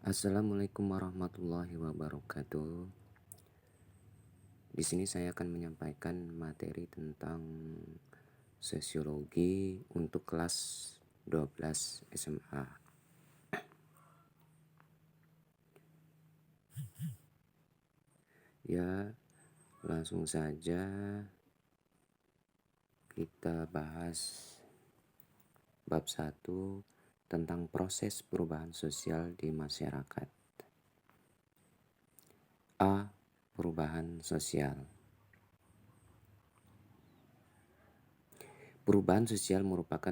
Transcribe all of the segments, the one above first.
Assalamualaikum warahmatullahi wabarakatuh. Di sini saya akan menyampaikan materi tentang sosiologi untuk kelas 12 SMA. Ya, langsung saja kita bahas bab 1 tentang proses perubahan sosial di masyarakat. A. Perubahan sosial. Perubahan sosial merupakan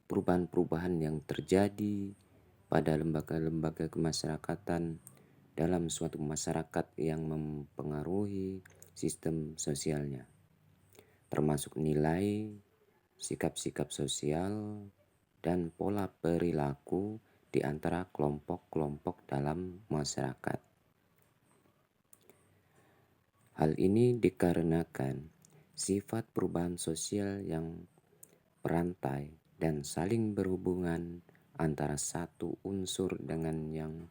perubahan-perubahan yang terjadi pada lembaga-lembaga kemasyarakatan dalam suatu masyarakat yang mempengaruhi sistem sosialnya, termasuk nilai, sikap-sikap sosial, dan pola perilaku di antara kelompok-kelompok dalam masyarakat. Hal ini dikarenakan sifat perubahan sosial yang berantai dan saling berhubungan antara satu unsur dengan yang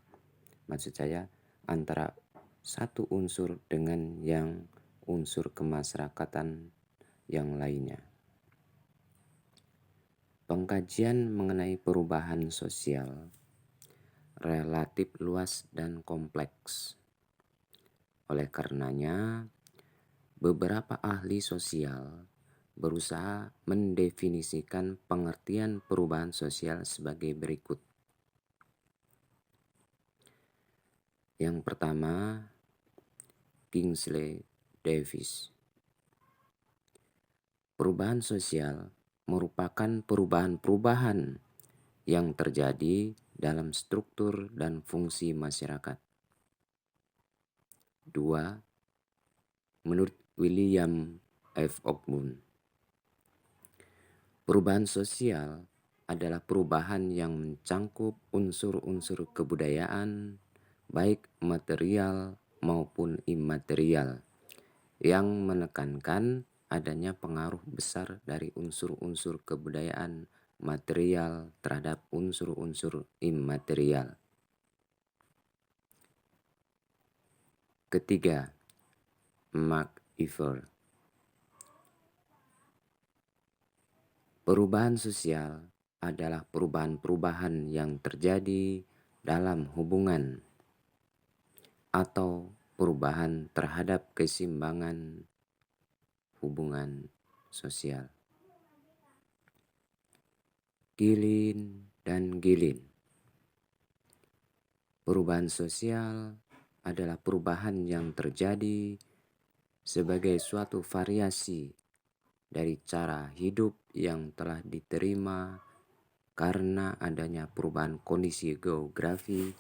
antara satu unsur dengan yang unsur kemasyarakatan yang lainnya. Pengkajian mengenai perubahan sosial relatif luas dan kompleks. Oleh karenanya, beberapa ahli sosial berusaha mendefinisikan pengertian perubahan sosial sebagai berikut. Yang pertama, Kingsley Davis. Perubahan sosial merupakan perubahan-perubahan yang terjadi dalam struktur dan fungsi masyarakat. 2. Menurut William F. Ogden, perubahan sosial adalah perubahan yang mencangkup unsur-unsur kebudayaan, baik material maupun imaterial, yang menekankan adanya pengaruh besar dari unsur-unsur kebudayaan material terhadap unsur-unsur imaterial. Ketiga, Mark Iver. Perubahan sosial adalah perubahan-perubahan yang terjadi dalam hubungan atau perubahan terhadap keseimbangan hubungan sosial. Gilin dan Gilin. Perubahan sosial adalah perubahan yang terjadi sebagai suatu variasi dari cara hidup yang telah diterima karena adanya perubahan kondisi geografi,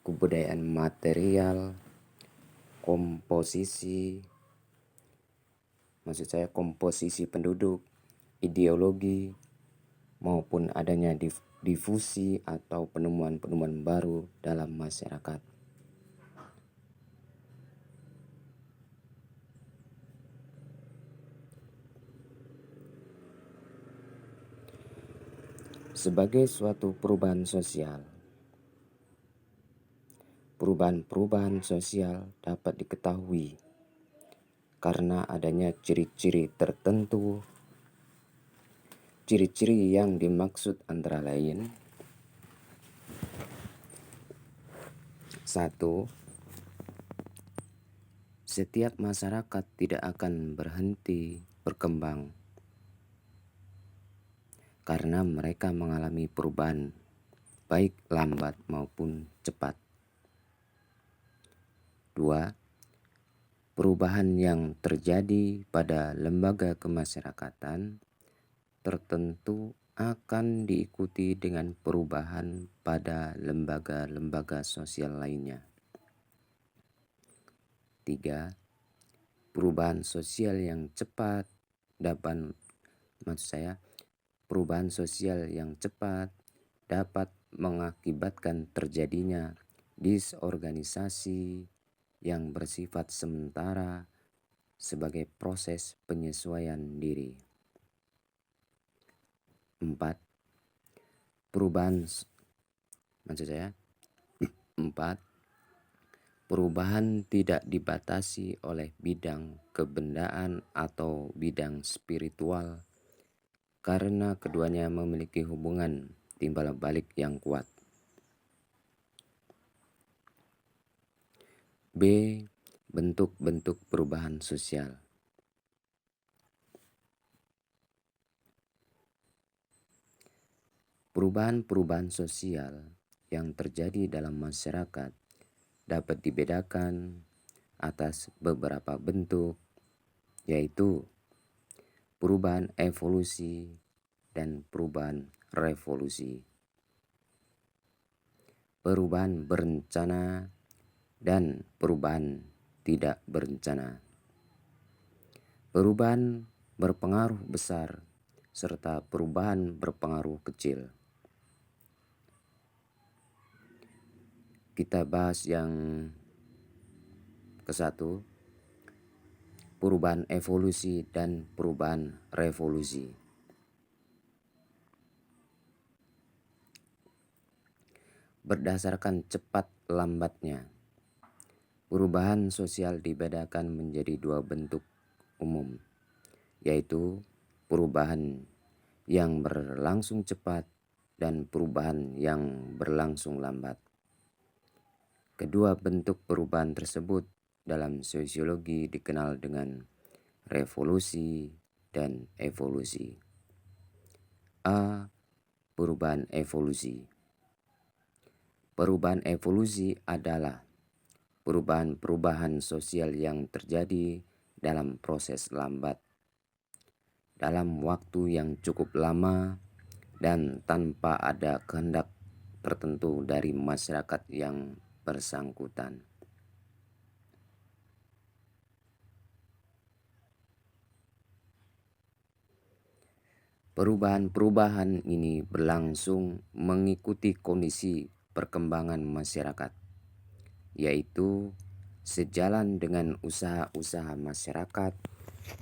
kebudayaan material, komposisi penduduk, ideologi, maupun adanya difusi atau penemuan-penemuan baru dalam masyarakat. Sebagai suatu perubahan sosial, perubahan-perubahan sosial dapat diketahui karena adanya ciri-ciri tertentu. Ciri-ciri yang dimaksud antara lain: 1. Setiap masyarakat tidak akan berhenti berkembang karena mereka mengalami perubahan baik lambat maupun cepat. 2. Perubahan yang terjadi pada lembaga kemasyarakatan tertentu akan diikuti dengan perubahan pada lembaga-lembaga sosial lainnya. 3. Perubahan sosial yang cepat dapat mengakibatkan terjadinya disorganisasi yang bersifat sementara sebagai proses penyesuaian diri. 4. Maksud saya, 4. Perubahan tidak dibatasi oleh bidang kebendaan atau bidang spiritual karena keduanya memiliki hubungan timbal balik yang kuat. B. Bentuk-bentuk perubahan sosial. Perubahan-perubahan sosial yang terjadi dalam masyarakat dapat dibedakan atas beberapa bentuk, yaitu perubahan evolusi dan perubahan revolusi, perubahan berencana dan perubahan tidak berencana, perubahan berpengaruh besar serta perubahan berpengaruh kecil. Kita bahas yang ke-1, perubahan evolusi dan perubahan revolusi. Berdasarkan cepat lambatnya, perubahan sosial dibedakan menjadi 2 bentuk umum, yaitu perubahan yang berlangsung cepat dan perubahan yang berlangsung lambat. Kedua bentuk perubahan tersebut dalam sosiologi dikenal dengan revolusi dan evolusi. A. Perubahan evolusi. Perubahan evolusi adalah perubahan-perubahan sosial yang terjadi dalam proses lambat, dalam waktu yang cukup lama, dan tanpa ada kehendak tertentu dari masyarakat yang bersangkutan. Perubahan-perubahan ini berlangsung mengikuti kondisi perkembangan masyarakat, yaitu sejalan dengan usaha-usaha masyarakat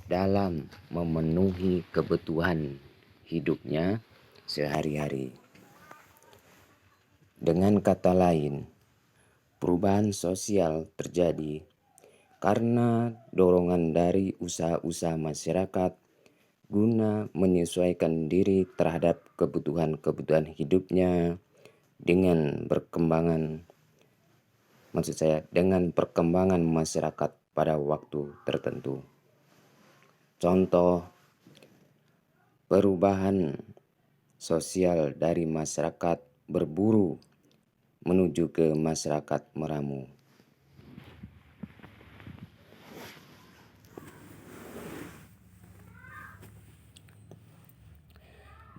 dalam memenuhi kebutuhan hidupnya sehari-hari. Dengan kata lain, perubahan sosial terjadi karena dorongan dari usaha-usaha masyarakat guna menyesuaikan diri terhadap kebutuhan-kebutuhan hidupnya dengan perkembangan masyarakat pada waktu tertentu. Contoh, perubahan sosial dari masyarakat berburu menuju ke masyarakat meramu.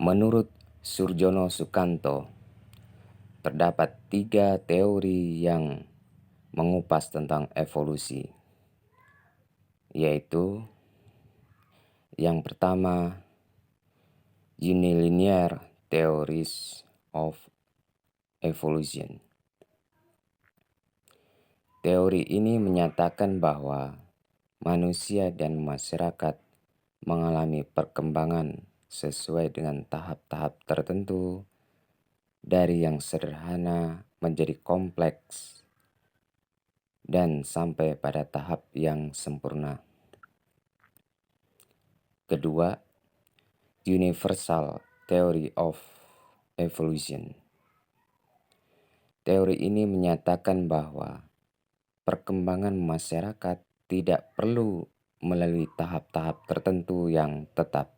Menurut Surjono Sukanto, terdapat 3 teori yang mengupas tentang evolusi, yaitu yang pertama, Unilinear Theories of Evolution. Teori ini menyatakan bahwa manusia dan masyarakat mengalami perkembangan sesuai dengan tahap-tahap tertentu, dari yang sederhana menjadi kompleks dan sampai pada tahap yang sempurna. Kedua, Universal Theory of Evolution. Teori ini menyatakan bahwa perkembangan masyarakat tidak perlu melalui tahap-tahap tertentu yang tetap.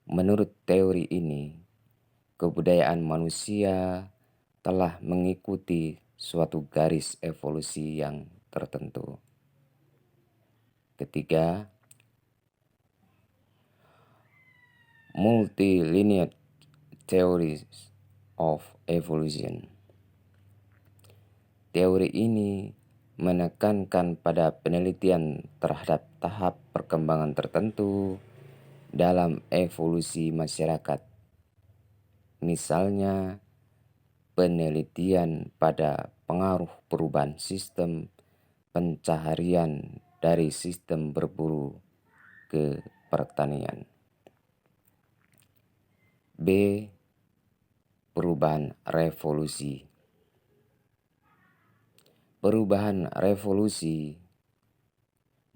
Menurut teori ini, kebudayaan manusia telah mengikuti suatu garis evolusi yang tertentu. Ketiga, Multilinear Theories of Evolution. Teori ini menekankan pada penelitian terhadap tahap perkembangan tertentu dalam evolusi masyarakat. Misalnya, penelitian pada pengaruh perubahan sistem pencaharian dari sistem berburu ke pertanian. B. perubahan revolusi. Perubahan revolusi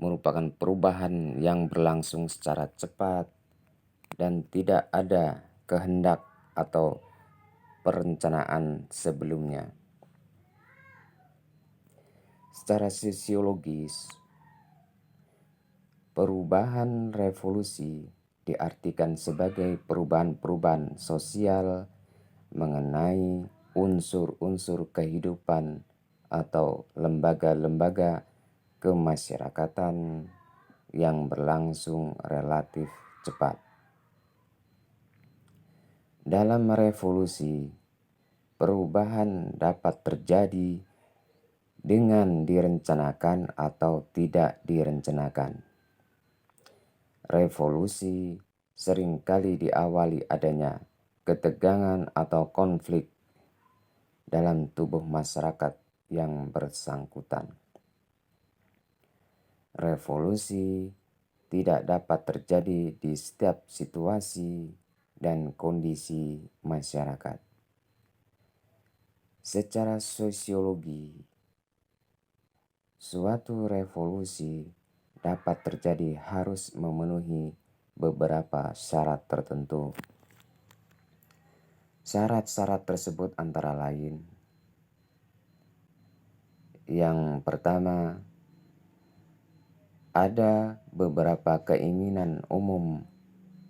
merupakan perubahan yang berlangsung secara cepat dan tidak ada kehendak atau perencanaan sebelumnya. Secara sosiologis, perubahan revolusi diartikan sebagai perubahan-perubahan sosial mengenai unsur-unsur kehidupan atau lembaga-lembaga kemasyarakatan yang berlangsung relatif cepat. Dalam revolusi, perubahan dapat terjadi dengan direncanakan atau tidak direncanakan. Revolusi seringkali diawali adanya ketegangan atau konflik dalam tubuh masyarakat yang bersangkutan. Revolusi tidak dapat terjadi di setiap situasi dan kondisi masyarakat. Secara sosiologi, suatu revolusi dapat terjadi harus memenuhi beberapa syarat tertentu. Syarat-syarat tersebut antara lain: yang pertama, ada beberapa keinginan umum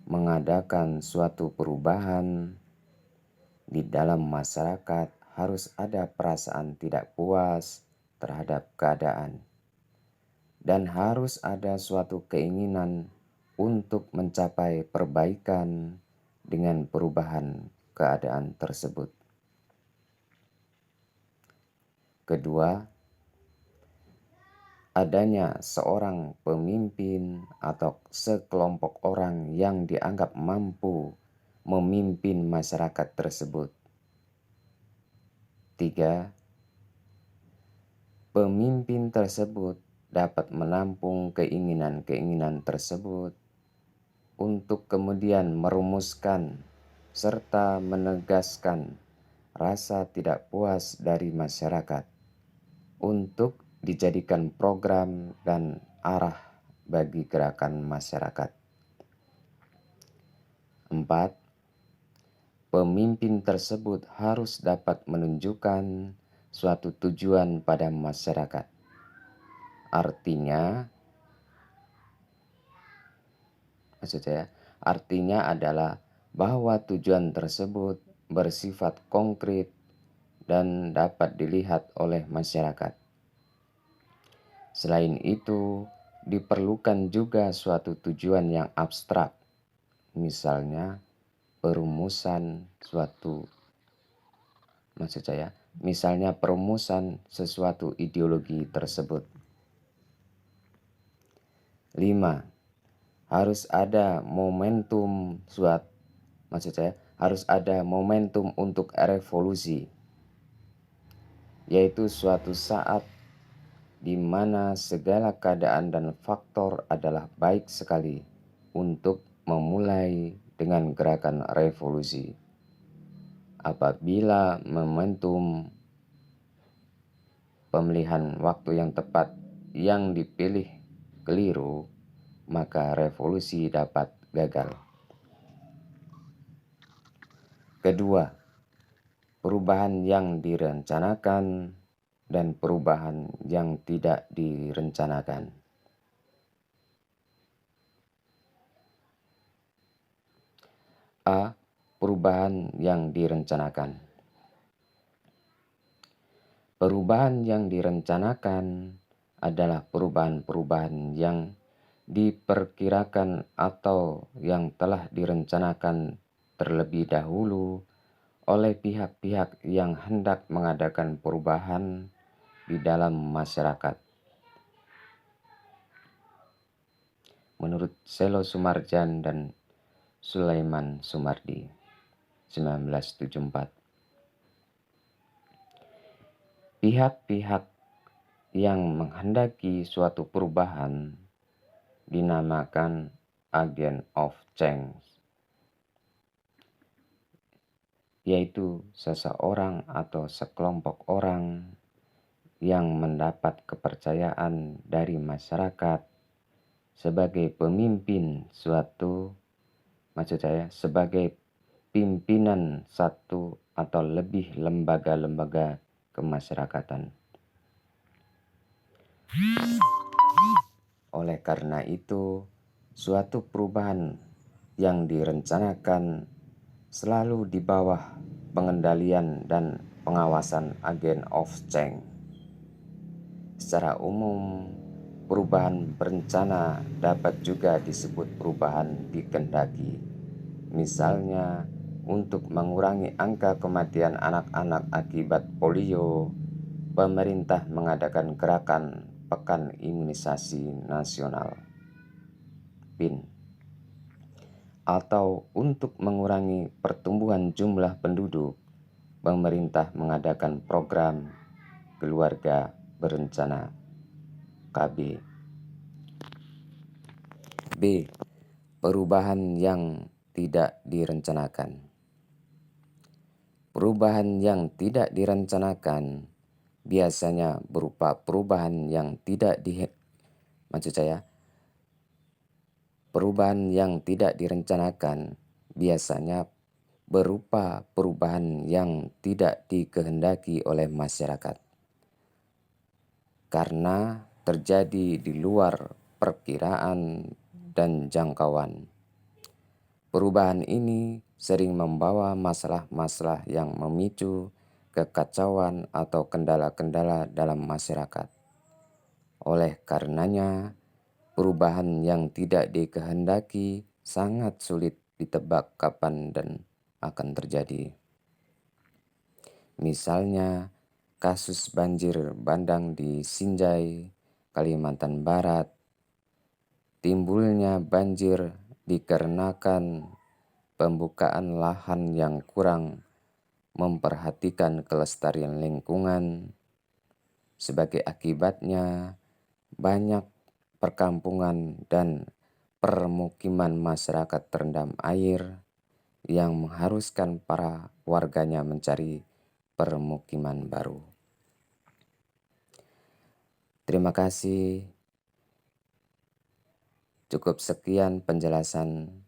mengadakan suatu perubahan. Di dalam masyarakat harus ada perasaan tidak puas terhadap keadaan, dan harus ada suatu keinginan untuk mencapai perbaikan dengan perubahan keadaan tersebut. Kedua, adanya seorang pemimpin atau sekelompok orang yang dianggap mampu memimpin masyarakat tersebut. 3. Pemimpin tersebut dapat menampung keinginan-keinginan tersebut untuk kemudian merumuskan serta menegaskan rasa tidak puas dari masyarakat untuk dijadikan program dan arah bagi gerakan masyarakat. 4. Pemimpin tersebut harus dapat menunjukkan suatu tujuan pada masyarakat. Artinya adalah bahwa tujuan tersebut bersifat konkret dan dapat dilihat oleh masyarakat. Selain itu, diperlukan juga suatu tujuan yang abstrak, misalnya perumusan sesuatu ideologi tersebut. 5. Harus ada momentum untuk revolusi, yaitu suatu saat di mana segala keadaan dan faktor adalah baik sekali untuk memulai dengan gerakan revolusi. Apabila momentum pemilihan waktu yang tepat yang dipilih keliru, maka revolusi dapat gagal. Kedua, perubahan yang direncanakan dan perubahan yang tidak direncanakan. A. Perubahan yang direncanakan. Perubahan yang direncanakan adalah perubahan-perubahan yang diperkirakan atau yang telah direncanakan terlebih dahulu oleh pihak-pihak yang hendak mengadakan perubahan di dalam masyarakat. Menurut Selo Sumarjan dan Sulaiman Sumardi, 1974. Pihak-pihak yang menghendaki suatu perubahan dinamakan agent of change. yaitu seseorang atau sekelompok orang yang mendapat kepercayaan dari masyarakat sebagai pemimpin sebagai pimpinan satu atau lebih lembaga-lembaga kemasyarakatan. Oleh karena itu, suatu perubahan yang direncanakan selalu di bawah pengendalian dan pengawasan agen of change. Secara umum, perubahan berencana dapat juga disebut perubahan dikehendaki. Misalnya, untuk mengurangi angka kematian anak-anak akibat polio, pemerintah mengadakan gerakan Pekan Imunisasi Nasional (PIN). Atau untuk mengurangi pertumbuhan jumlah penduduk, pemerintah mengadakan program Keluarga Berencana (KB). B. Perubahan yang tidak direncanakan. Perubahan yang tidak direncanakan biasanya berupa perubahan yang tidak Perubahan yang tidak direncanakan biasanya berupa perubahan yang tidak dikehendaki oleh masyarakat karena terjadi di luar perkiraan dan jangkauan. Perubahan ini sering membawa masalah-masalah yang memicu kekacauan atau kendala-kendala dalam masyarakat. Oleh karenanya, perubahan yang tidak dikehendaki sangat sulit ditebak kapan dan akan terjadi. Misalnya, kasus banjir bandang di Sinjai, Kalimantan Barat. Timbulnya banjir dikarenakan pembukaan lahan yang kurang memperhatikan kelestarian lingkungan. Sebagai akibatnya, banyak perkampungan dan permukiman masyarakat terendam air yang mengharuskan para warganya mencari permukiman baru. Terima kasih. Cukup sekian penjelasan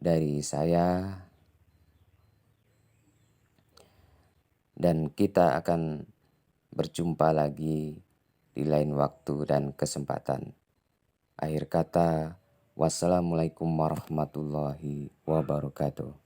dari saya, dan kita akan berjumpa lagi di lain waktu dan kesempatan. Akhir kata, wassalamualaikum warahmatullahi wabarakatuh.